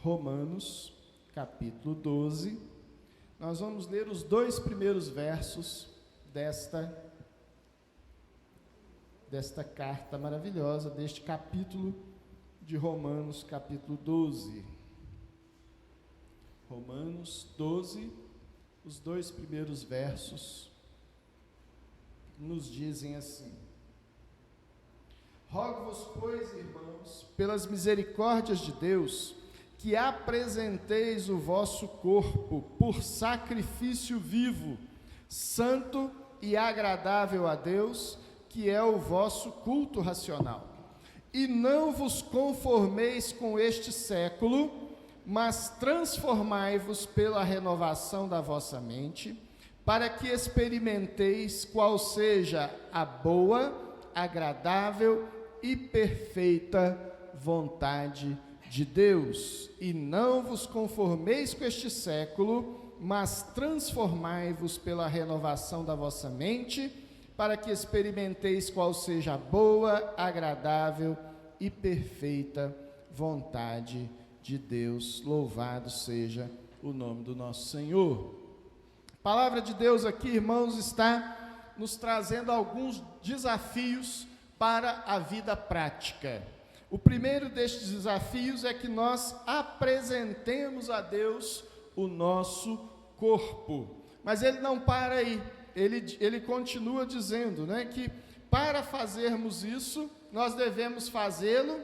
Romanos, capítulo 12. Nós vamos ler os 2 primeiros versos desta carta maravilhosa, deste capítulo de Romanos, capítulo 12. Romanos 12, os 2 primeiros versos nos dizem assim: Rogo-vos, pois, irmãos, pelas misericórdias de Deus, que apresenteis o vosso corpo por sacrifício vivo, santo e agradável a Deus, que é o vosso culto racional. E não vos conformeis com este século, mas transformai-vos pela renovação da vossa mente, para que experimenteis qual seja a boa, agradável e perfeita vontade de Deus. E não vos conformeis com este século, mas transformai-vos pela renovação da vossa mente, para que experimenteis qual seja a boa, agradável e perfeita vontade de Deus. Louvado seja o nome do nosso Senhor. A palavra de Deus aqui, irmãos, está nos trazendo alguns desafios para a vida prática. O primeiro destes desafios é que nós apresentemos a Deus o nosso corpo. Mas ele não para aí, ele continua dizendo, que para fazermos isso, nós devemos fazê-lo,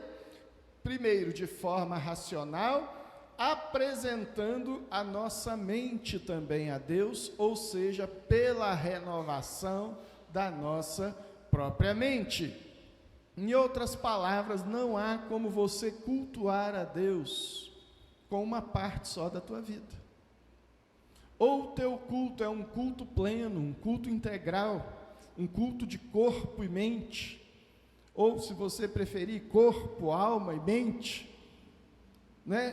primeiro, de forma racional, apresentando a nossa mente também a Deus, ou seja, pela renovação da nossa própria mente. Em outras palavras, não há como você cultuar a Deus com uma parte só da tua vida. Ou o teu culto é um culto pleno, um culto integral, um culto de corpo e mente, ou, se você preferir, corpo, alma e mente,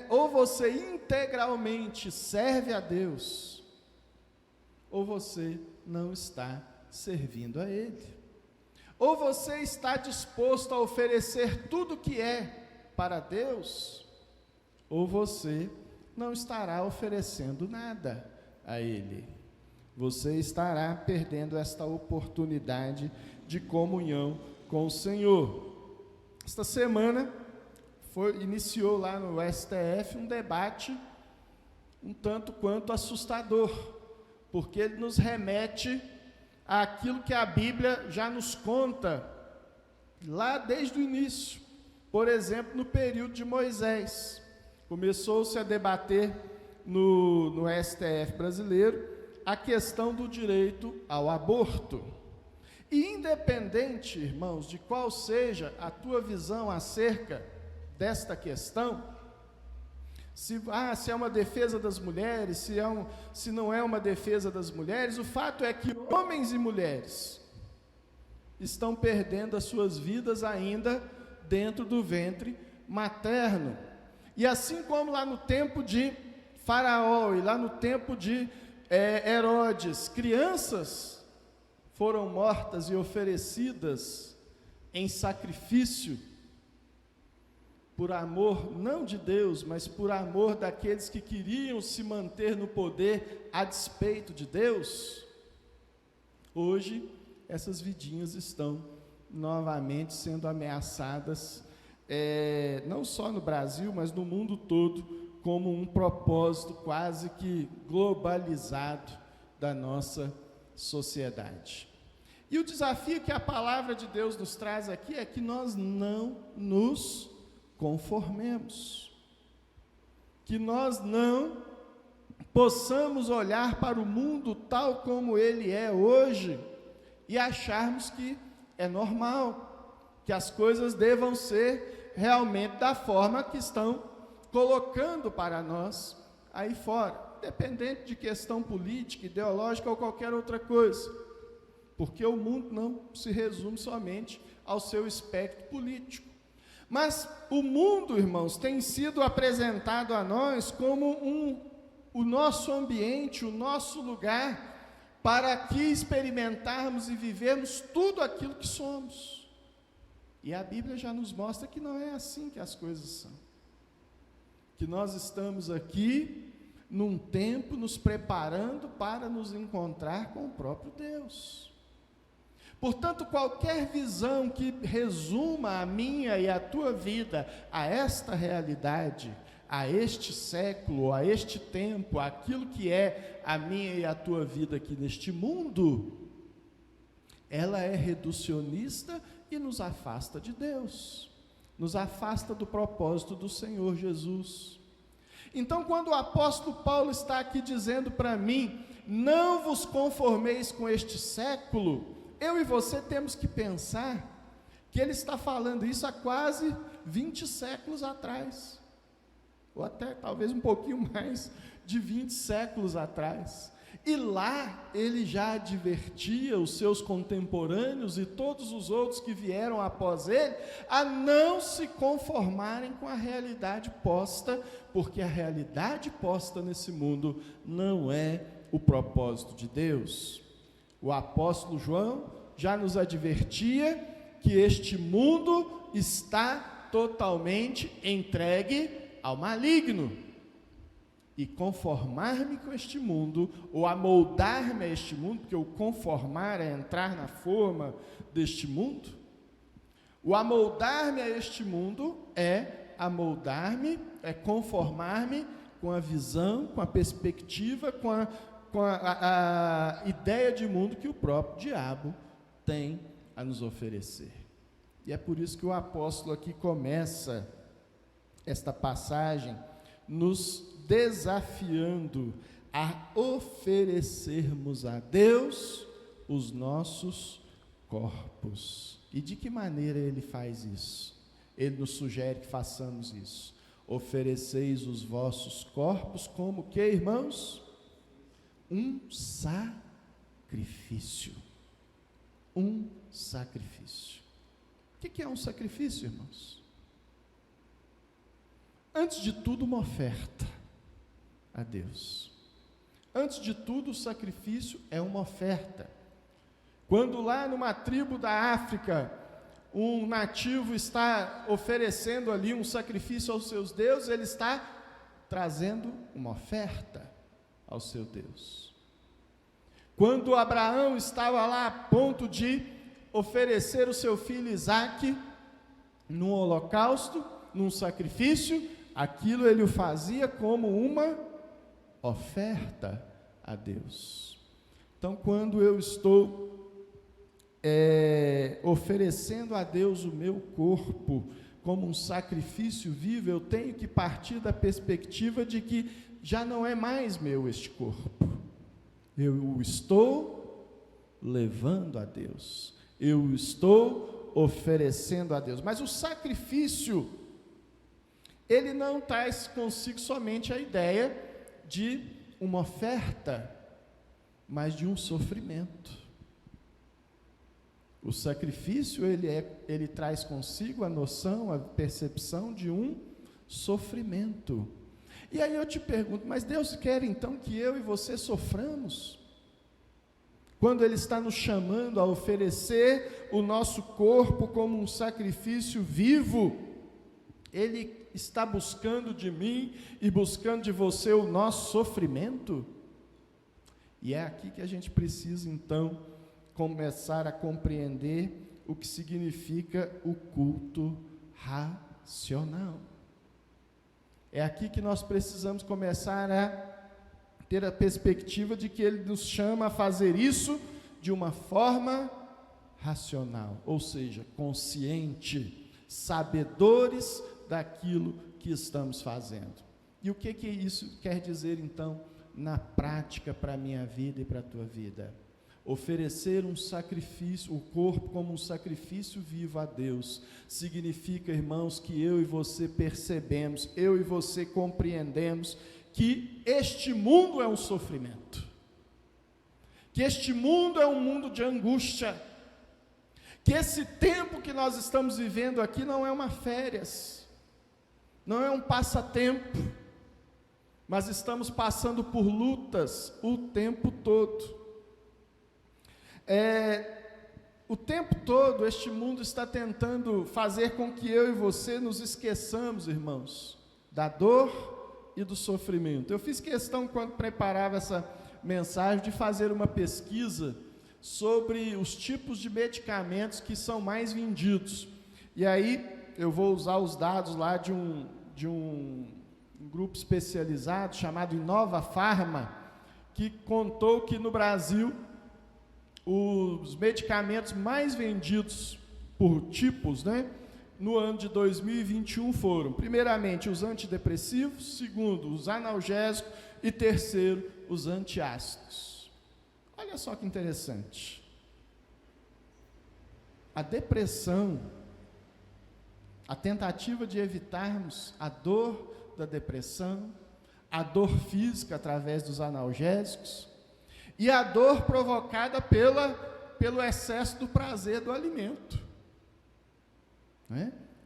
ou você integralmente serve a Deus, ou você não está servindo a Ele. Ou você está disposto a oferecer tudo o que é para Deus, ou você não estará oferecendo nada a Ele. Você estará perdendo esta oportunidade de comunhão com o Senhor. Esta semana iniciou lá no STF um debate um tanto quanto assustador, porque ele nos remete àquilo que a Bíblia já nos conta lá desde o início. Por exemplo, no período de Moisés, começou-se a debater no STF brasileiro a questão do direito ao aborto. E independente, irmãos, de qual seja a tua visão acerca desta questão, se é uma defesa das mulheres, se não é uma defesa das mulheres, o fato é que homens e mulheres estão perdendo as suas vidas ainda dentro do ventre materno. E assim como lá no tempo de Faraó e lá no tempo de Herodes, crianças foram mortas e oferecidas em sacrifício por amor, não de Deus, mas por amor daqueles que queriam se manter no poder a despeito de Deus. Hoje, essas vidinhas estão novamente sendo ameaçadas, não só no Brasil, mas no mundo todo, como um propósito quase que globalizado da nossa sociedade. E o desafio que a palavra de Deus nos traz aqui é que nós não nos conformemos, que nós não possamos olhar para o mundo tal como ele é hoje e acharmos que é normal, que as coisas devam ser realmente da forma que estão colocando para nós aí fora, independente de questão política, ideológica ou qualquer outra coisa, porque o mundo não se resume somente ao seu espectro político. Mas o mundo, irmãos, tem sido apresentado a nós como o nosso ambiente, o nosso lugar, para aqui experimentarmos e vivermos tudo aquilo que somos. E a Bíblia já nos mostra que não é assim que as coisas são. que nós estamos aqui num tempo nos preparando para nos encontrar com o próprio Deus. Portanto, qualquer visão que resuma a minha e a tua vida a esta realidade, a este século, a este tempo, aquilo que é a minha e a tua vida aqui neste mundo, ela é reducionista e nos afasta de Deus, nos afasta do propósito do Senhor Jesus. Então, quando o apóstolo Paulo está aqui dizendo para mim, não vos conformeis com este século, eu e você temos que pensar que ele está falando isso há quase 20 séculos atrás, ou até talvez um pouquinho mais de 20 séculos atrás. E lá ele já advertia os seus contemporâneos e todos os outros que vieram após ele a não se conformarem com a realidade posta, porque a realidade posta nesse mundo não é o propósito de Deus. O apóstolo João já nos advertia que este mundo está totalmente entregue ao maligno. E conformar-me com este mundo, ou amoldar-me a este mundo, porque o conformar é entrar na forma deste mundo, o amoldar-me a este mundo é amoldar-me, é conformar-me com a visão, com a perspectiva, com a ideia de mundo que o próprio diabo tem a nos oferecer. E é por isso que o apóstolo aqui começa esta passagem nos desafiando a oferecermos a Deus os nossos corpos. E de que maneira ele faz isso? Ele nos sugere que façamos isso. Ofereceis os vossos corpos como que, irmãos? Um sacrifício. Um sacrifício. O que é um sacrifício, irmãos? Antes de tudo, uma oferta a Deus. Antes de tudo, o sacrifício é uma oferta. Quando lá numa tribo da África, um nativo está oferecendo ali um sacrifício aos seus deuses, ele está trazendo uma oferta ao seu Deus. Quando Abraão estava lá a ponto de oferecer o seu filho Isaque num holocausto, num sacrifício, aquilo ele o fazia como uma oferta a Deus. Então, quando eu estou oferecendo a Deus o meu corpo como um sacrifício vivo, eu tenho que partir da perspectiva de que já não é mais meu este corpo, eu o estou levando a Deus, eu o estou oferecendo a Deus. Mas o sacrifício, ele não traz consigo somente a ideia de uma oferta, mas de um sofrimento. O sacrifício, ele traz consigo a noção, a percepção de um sofrimento. E aí eu te pergunto, mas Deus quer então que eu e você soframos? Quando Ele está nos chamando a oferecer o nosso corpo como um sacrifício vivo, Ele está buscando de mim e buscando de você o nosso sofrimento? E é aqui que a gente precisa então começar a compreender o que significa o culto racional. É aqui que nós precisamos começar a ter a perspectiva de que Ele nos chama a fazer isso de uma forma racional, ou seja, consciente, sabedores daquilo que estamos fazendo. E o que isso quer dizer então na prática para a minha vida e para a tua vida? Oferecer um sacrifício, o corpo como um sacrifício vivo a Deus, significa, irmãos, que eu e você percebemos, eu e você compreendemos que este mundo é um sofrimento, que este mundo é um mundo de angústia, que esse tempo que nós estamos vivendo aqui não é uma férias, não é um passatempo, mas estamos passando por lutas o tempo todo. O tempo todo este mundo está tentando fazer com que eu e você nos esqueçamos, irmãos, da dor e do sofrimento. Eu fiz questão, quando preparava essa mensagem, de fazer uma pesquisa sobre os tipos de medicamentos que são mais vendidos. E aí eu vou usar os dados lá de um grupo especializado chamado Inova Pharma, que contou que no Brasil os medicamentos mais vendidos por tipos, no ano de 2021 foram, primeiramente, os antidepressivos, segundo, os analgésicos e terceiro, os antiácidos. Olha só que interessante. A depressão, a tentativa de evitarmos a dor da depressão, a dor física através dos analgésicos e a dor provocada pelo excesso do prazer do alimento.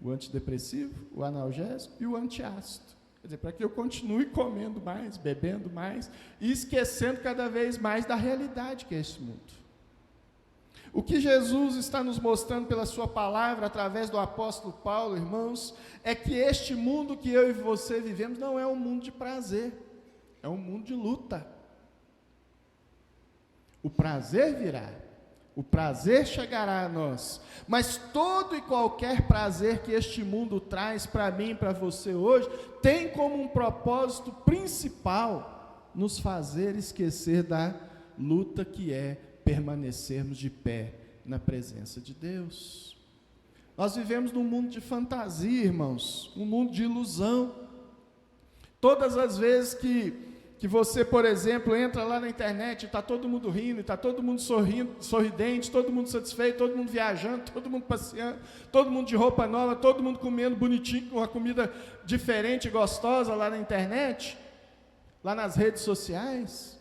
O antidepressivo, o analgésico e o antiácido. Quer dizer, para que eu continue comendo mais, bebendo mais e esquecendo cada vez mais da realidade que é esse mundo. O que Jesus está nos mostrando pela sua palavra, através do apóstolo Paulo, irmãos, é que este mundo que eu e você vivemos não é um mundo de prazer, é um mundo de luta. O prazer virá, o prazer chegará a nós, mas todo e qualquer prazer que este mundo traz para mim e para você hoje, tem como um propósito principal, nos fazer esquecer da luta que é permanecermos de pé na presença de Deus. Nós vivemos num mundo de fantasia, irmãos, um mundo de ilusão. Todas as vezes que você, por exemplo, entra lá na internet, está todo mundo rindo, está todo mundo sorrindo, sorridente, todo mundo satisfeito, todo mundo viajando, todo mundo passeando, todo mundo de roupa nova, todo mundo comendo bonitinho, com uma comida diferente e gostosa lá na internet, lá nas redes sociais,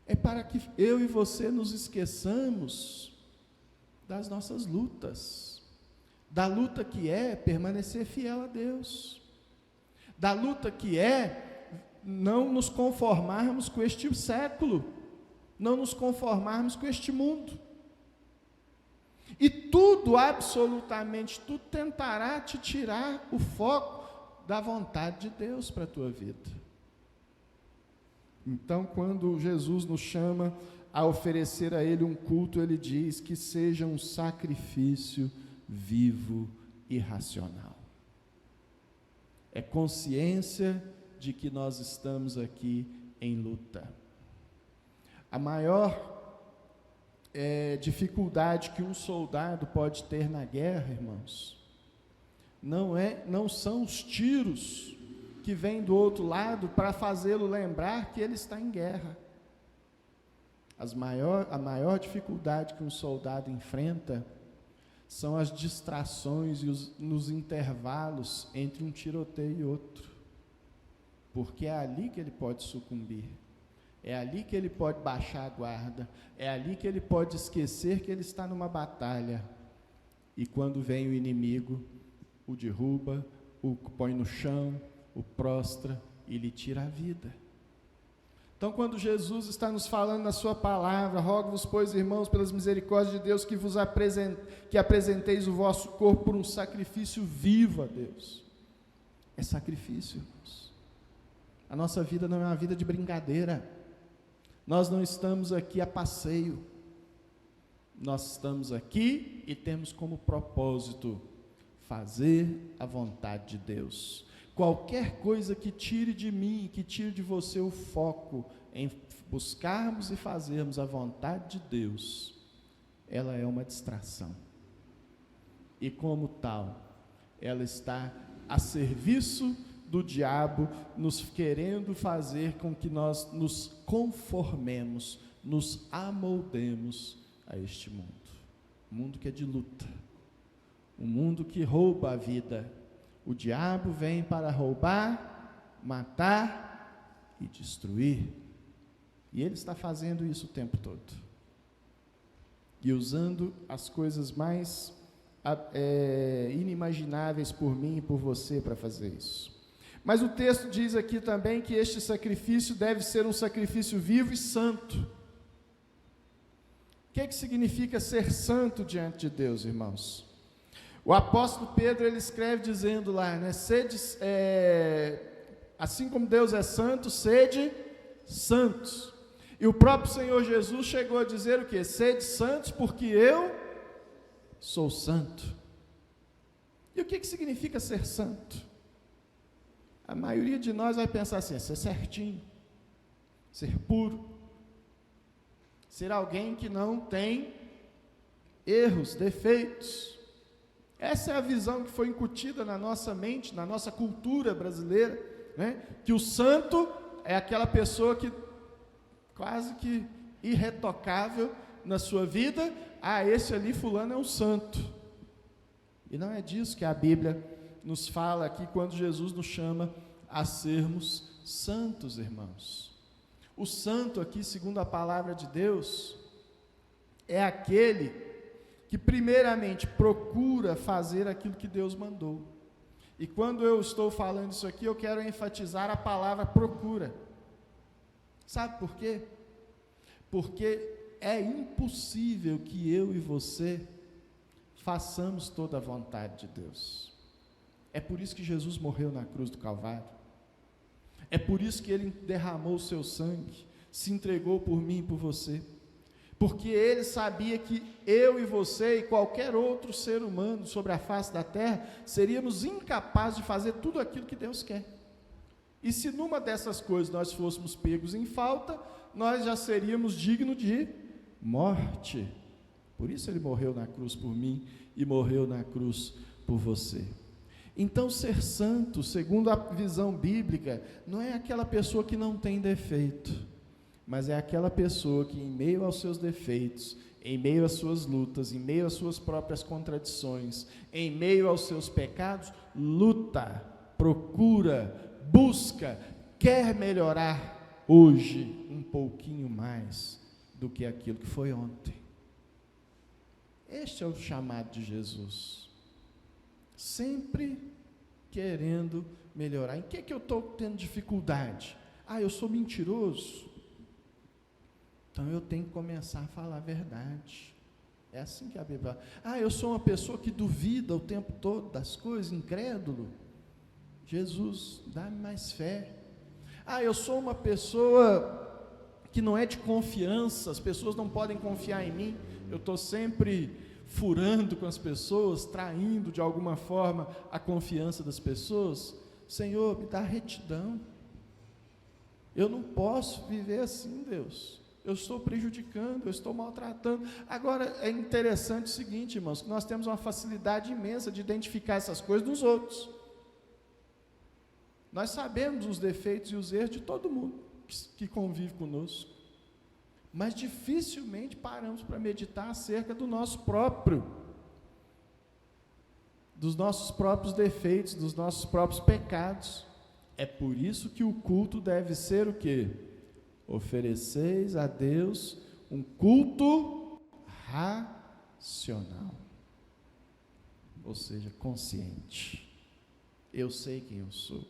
é para que eu e você nos esqueçamos das nossas lutas, da luta que é permanecer fiel a Deus, da luta que é não nos conformarmos com este século, não nos conformarmos com este mundo. E tudo, absolutamente tudo, tentará te tirar o foco da vontade de Deus para a tua vida. Então, quando Jesus nos chama a oferecer a Ele um culto, Ele diz que seja um sacrifício vivo e racional. É consciência de que nós estamos aqui em luta. A maior dificuldade que um soldado pode ter na guerra, irmãos, não são os tiros que vêm do outro lado para fazê-lo lembrar que ele está em guerra. A maior dificuldade que um soldado enfrenta são as distrações nos intervalos entre um tiroteio e outro, porque é ali que ele pode sucumbir, é ali que ele pode baixar a guarda, é ali que ele pode esquecer que ele está numa batalha, e quando vem o inimigo, o derruba, o põe no chão, o prostra e lhe tira a vida. Então, quando Jesus está nos falando na sua palavra, rogo-vos, pois, irmãos, pelas misericórdias de Deus, que apresenteis o vosso corpo por um sacrifício vivo a Deus. É sacrifício, irmãos. A nossa vida não é uma vida de brincadeira. Nós não estamos aqui a passeio. Nós estamos aqui e temos como propósito fazer a vontade de Deus. Qualquer coisa que tire de mim, que tire de você o foco em buscarmos e fazermos a vontade de Deus, ela é uma distração. E como tal, ela está a serviço do diabo, nos querendo fazer com que nós nos conformemos, nos amoldemos a este mundo. Um mundo que é de luta, um mundo que rouba a vida. O diabo vem para roubar, matar e destruir. E ele está fazendo isso o tempo todo. E usando as coisas mais inimagináveis por mim e por você para fazer isso. Mas o texto diz aqui também que este sacrifício deve ser um sacrifício vivo e santo. O que significa ser santo diante de Deus, irmãos? O apóstolo Pedro, ele escreve dizendo lá, né, assim como Deus é santo, sede santos. E o próprio Senhor Jesus chegou a dizer o quê? Sede santos porque eu sou santo. E o que significa ser santo? A maioria de nós vai pensar assim, ser certinho, ser puro, ser alguém que não tem erros, defeitos. Essa é a visão que foi incutida na nossa mente, na nossa cultura brasileira, né? Que o santo é aquela pessoa que quase que irretocável na sua vida. Esse ali fulano é um santo. E não é disso que a Bíblia nos fala aqui quando Jesus nos chama a sermos santos, irmãos. O santo aqui, segundo a palavra de Deus, é aquele que primeiramente procura fazer aquilo que Deus mandou. E quando eu estou falando isso aqui, eu quero enfatizar a palavra procura. Sabe por quê? Porque é impossível que eu e você façamos toda a vontade de Deus. É por isso que Jesus morreu na cruz do Calvário. É por isso que Ele derramou o seu sangue, se entregou por mim e por você. Porque Ele sabia que eu e você e qualquer outro ser humano sobre a face da terra seríamos incapazes de fazer tudo aquilo que Deus quer. E se numa dessas coisas nós fôssemos pegos em falta, nós já seríamos dignos de morte. Por isso Ele morreu na cruz por mim e morreu na cruz por você. Então, ser santo, segundo a visão bíblica, não é aquela pessoa que não tem defeito, mas é aquela pessoa que, em meio aos seus defeitos, em meio às suas lutas, em meio às suas próprias contradições, em meio aos seus pecados, luta, procura, busca, quer melhorar hoje um pouquinho mais do que aquilo que foi ontem. Este é o chamado de Jesus. Sempre querendo melhorar. Em que eu estou tendo dificuldade? Eu sou mentiroso. Então eu tenho que começar a falar a verdade. É assim que a Bíblia fala. Eu sou uma pessoa que duvida o tempo todo das coisas, incrédulo. Jesus, dá-me mais fé. Eu sou uma pessoa que não é de confiança, as pessoas não podem confiar em mim. Eu estou sempre furando com as pessoas, traindo de alguma forma a confiança das pessoas. Senhor, me dá retidão. Eu não posso viver assim, Deus. Eu estou prejudicando, eu estou maltratando. Agora, é interessante o seguinte, irmãos, que nós temos uma facilidade imensa de identificar essas coisas nos outros. Nós sabemos os defeitos e os erros de todo mundo que convive conosco. Mas dificilmente paramos para meditar acerca dos nossos próprios defeitos, dos nossos próprios pecados. É por isso que o culto deve ser o quê? Ofereceis a Deus um culto racional, ou seja, consciente. Eu sei quem eu sou.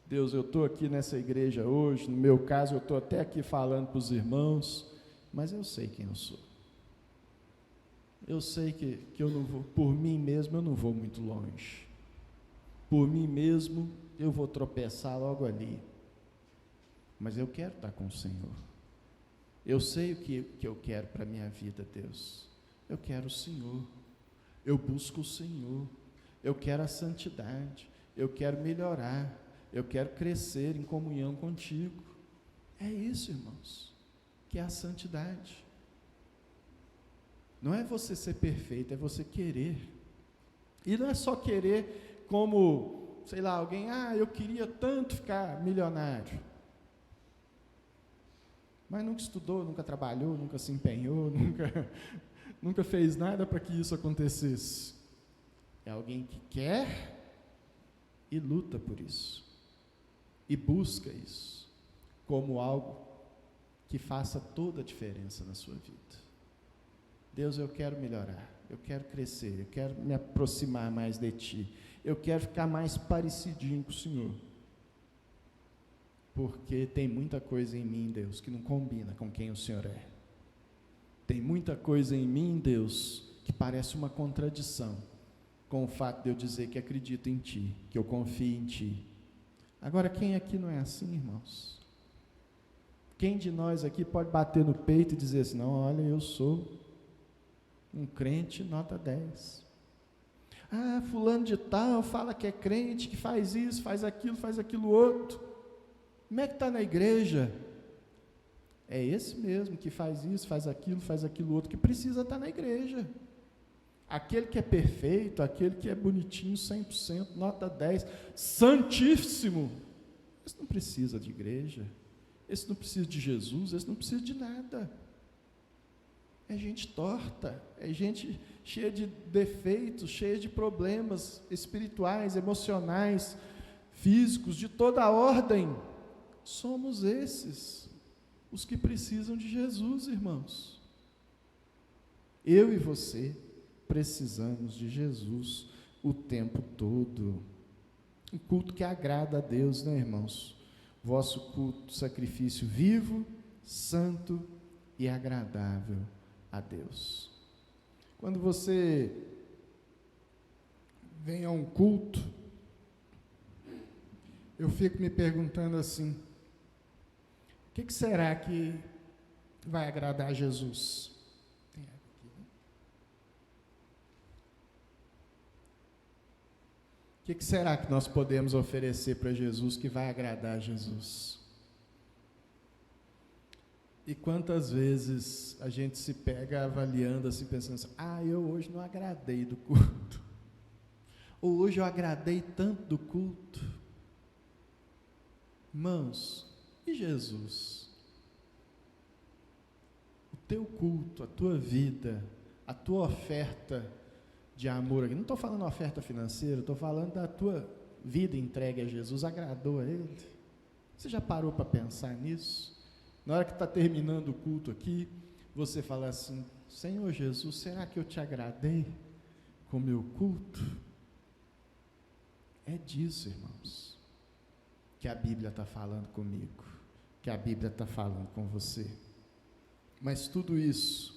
Deus, eu estou aqui nessa igreja hoje, no meu caso, eu estou até aqui falando para os irmãos, mas eu sei quem eu sou. Eu sei que eu não vou, por mim mesmo, eu não vou muito longe. Por mim mesmo, eu vou tropeçar logo ali. Mas eu quero estar com o Senhor. Eu sei o que eu quero para a minha vida, Deus. Eu quero o Senhor. Eu busco o Senhor. Eu quero a santidade. Eu quero melhorar. Eu quero crescer em comunhão contigo. É isso, irmãos, que é a santidade. Não é você ser perfeito, é você querer. E não é só querer como, sei lá, alguém, eu queria tanto ficar milionário. Mas nunca estudou, nunca trabalhou, nunca se empenhou, nunca fez nada para que isso acontecesse. É alguém que quer e luta por isso. E busca isso como algo que faça toda a diferença na sua vida. Deus, eu quero melhorar, eu quero crescer, eu quero me aproximar mais de Ti, eu quero ficar mais parecidinho com o Senhor. Porque tem muita coisa em mim, Deus, que não combina com quem o Senhor é. Tem muita coisa em mim, Deus, que parece uma contradição com o fato de eu dizer que acredito em Ti, que eu confio em Ti. Agora, quem aqui não é assim, irmãos? Quem de nós aqui pode bater no peito e dizer assim, não, olha, eu sou um crente nota 10. Ah, fulano de tal fala que é crente, que faz isso, faz aquilo outro. Como é que está na igreja? É esse mesmo que faz isso, faz aquilo outro, que precisa estar na igreja. Aquele que é perfeito, aquele que é bonitinho, 100%, nota 10, santíssimo, esse não precisa de igreja, esse não precisa de Jesus, esse não precisa de nada. É gente torta, é gente cheia de defeitos, cheia de problemas espirituais, emocionais, físicos, de toda a ordem. Somos esses, os que precisam de Jesus, irmãos. Eu e você precisamos de Jesus o tempo todo. Um culto que agrada a Deus, né, irmãos? Vosso culto, sacrifício vivo, santo e agradável a Deus. Quando você vem a um culto, eu fico me perguntando assim, o que será que vai agradar a Jesus? Tem água aqui, né? O que será que nós podemos oferecer para Jesus que vai agradar a Jesus? E quantas vezes a gente se pega avaliando assim, pensando assim, eu hoje não agradei do culto, ou hoje eu agradei tanto do culto. Irmãos, e Jesus? O teu culto, a tua vida, a tua oferta de amor, não estou falando oferta financeira, estou falando da tua vida entregue a Jesus, agradou a Ele? Você já parou para pensar nisso? Na hora que está terminando o culto aqui, você fala assim, Senhor Jesus, será que eu te agradei com o meu culto? É disso, irmãos, que a Bíblia está falando comigo, que a Bíblia está falando com você. Mas tudo isso,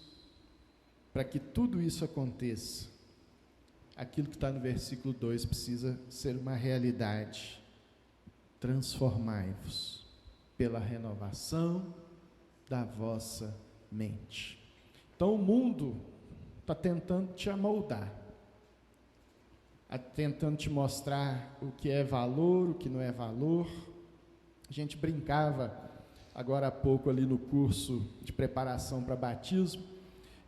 para que tudo isso aconteça, aquilo que está no versículo 2 precisa ser uma realidade. Transformai-vos pela renovação da vossa mente. Então o mundo está tentando te amoldar, tentando te mostrar o que é valor, o que não é valor. A gente brincava agora há pouco ali no curso de preparação para batismo,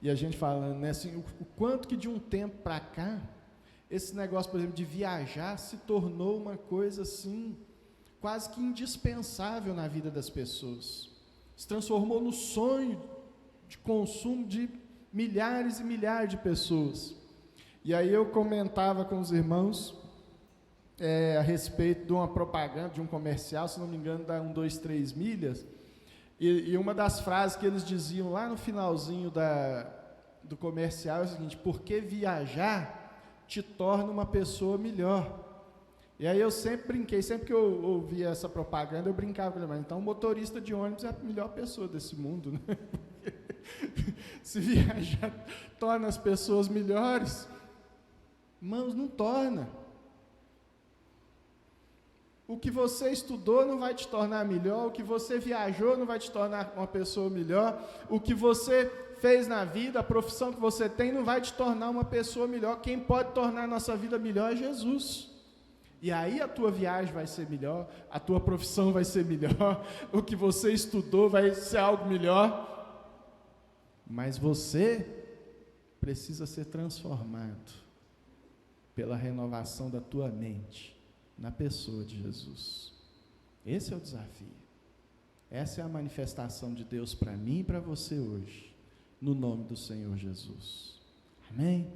e a gente falando, né, assim, o quanto que de um tempo para cá, esse negócio, por exemplo, de viajar se tornou uma coisa assim, quase que indispensável na vida das pessoas. Se transformou no sonho de consumo de milhares e milhares de pessoas. E aí eu comentava com os irmãos a respeito de uma propaganda, de um comercial, se não me engano, da 1, 2, 3 milhas, e uma das frases que eles diziam lá no finalzinho do comercial é o seguinte: porque viajar te torna uma pessoa melhor. E aí eu sempre brinquei, sempre que eu ouvia essa propaganda, eu brincava, mas então o motorista de ônibus é a melhor pessoa desse mundo, né? Se viajar torna as pessoas melhores, irmãos, não torna. O que você estudou não vai te tornar melhor, o que você viajou não vai te tornar uma pessoa melhor, o que você fez na vida, a profissão que você tem não vai te tornar uma pessoa melhor. Quem pode tornar a nossa vida melhor é Jesus. E aí a tua viagem vai ser melhor, a tua profissão vai ser melhor, o que você estudou vai ser algo melhor, mas você precisa ser transformado pela renovação da tua mente na pessoa de Jesus. Esse é o desafio, essa é a manifestação de Deus para mim e para você hoje, no nome do Senhor Jesus. Amém?